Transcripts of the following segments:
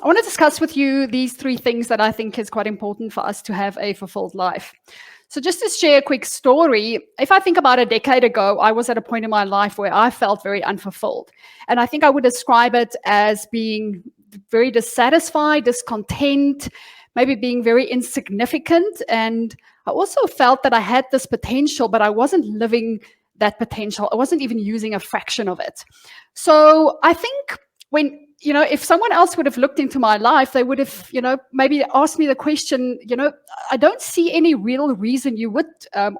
I want to discuss with you these three things that I think is quite important for us to have a fulfilled life. So just to share a quick story, if I think about a decade ago, I was at a point in my life where I felt very unfulfilled. And I think I would describe it as being very dissatisfied, discontent, maybe being very insignificant. And I also felt that I had this potential, but I wasn't living that potential. I wasn't even using a fraction of it. So I think when, if someone else would have looked into my life, they would have, maybe asked me the question, I don't see any real reason you would,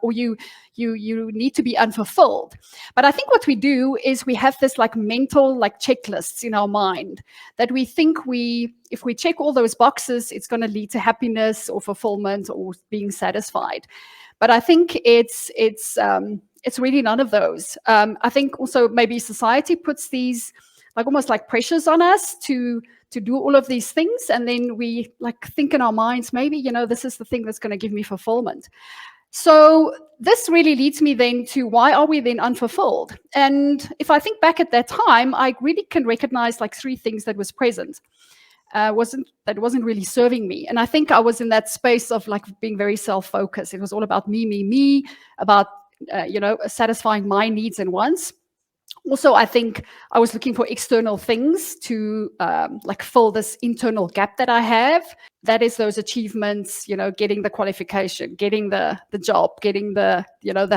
or you need to be unfulfilled. But I think what we do is we have this like mental like checklists in our mind that we think if we check all those boxes, it's going to lead to happiness or fulfillment or being satisfied. But I think it's really none of those. I think also maybe society puts these almost like pressures on us to do all of these things. And then we like think in our minds, maybe, this is the thing that's going to give me fulfillment. So this really leads me then to why are we then unfulfilled? And if I think back at that time, I really can recognize like three things that was present. Wasn't really serving me. And I think I was in that space of like being very self-focused. It was all about me, about, satisfying my needs and wants. Also, I think I was looking for external things to like fill this internal gap that I have. That is those achievements, getting the qualification, getting the job, getting the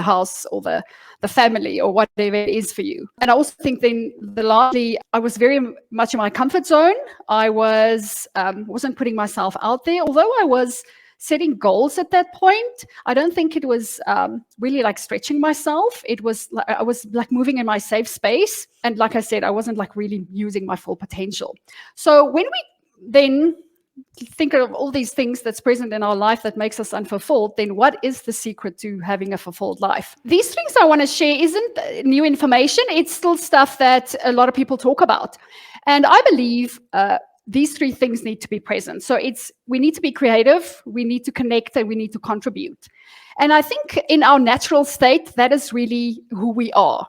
house or the family or whatever it is for you. And I also think then lastly, I was very much in my comfort zone. I wasn't putting myself out there, although I was setting goals at that point. I don't think it was really like stretching myself. It was like I was like moving in my safe space. And like I said, I wasn't like really using my full potential. So when we then think of all these things that's present in our life that makes us unfulfilled, then what is the secret to having a fulfilled life? These things I want to share isn't new information. It's still stuff that a lot of people talk about. And I believe these three things need to be present. So we need to be creative, we need to connect, and we need to contribute. And I think in our natural state, that is really who we are.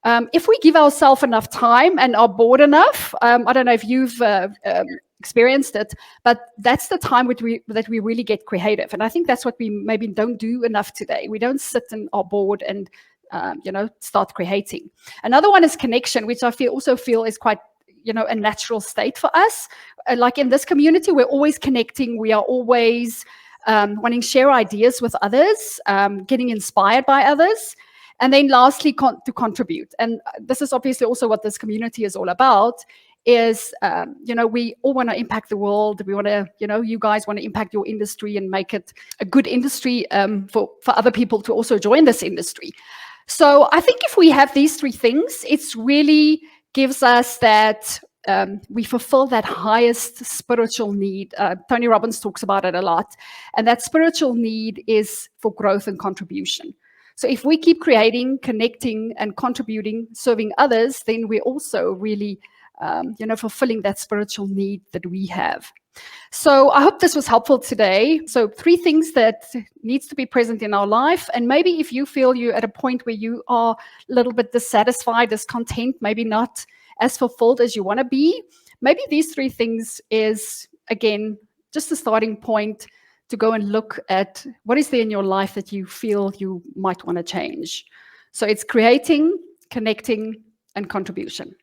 If we give ourselves enough time and are bored enough, I don't know if you've experienced it, but that's the time that we really get creative. And I think that's what we maybe don't do enough today. We don't sit and are bored and start creating. Another one is connection, which I also feel is quite a natural state for us. Like in this community, we're always connecting. We are always wanting to share ideas with others, getting inspired by others. And then lastly, to contribute. And this is obviously also what this community is all about, is, we all want to impact the world. We want to, you guys want to impact your industry and make it a good industry for other people to also join this industry. So I think if we have these three things, it's really gives us that we fulfill that highest spiritual need. Tony Robbins talks about it a lot. And that spiritual need is for growth and contribution. So if we keep creating, connecting, and contributing, serving others, then we're also really, fulfilling that spiritual need that we have. So I hope this was helpful today. So three things that needs to be present in our life. And maybe if you feel you're at a point where you are a little bit dissatisfied, discontent, maybe not as fulfilled as you want to be, maybe these three things is, again, just a starting point to go and look at what is there in your life that you feel you might want to change. So it's creating, connecting, and contribution.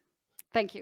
Thank you.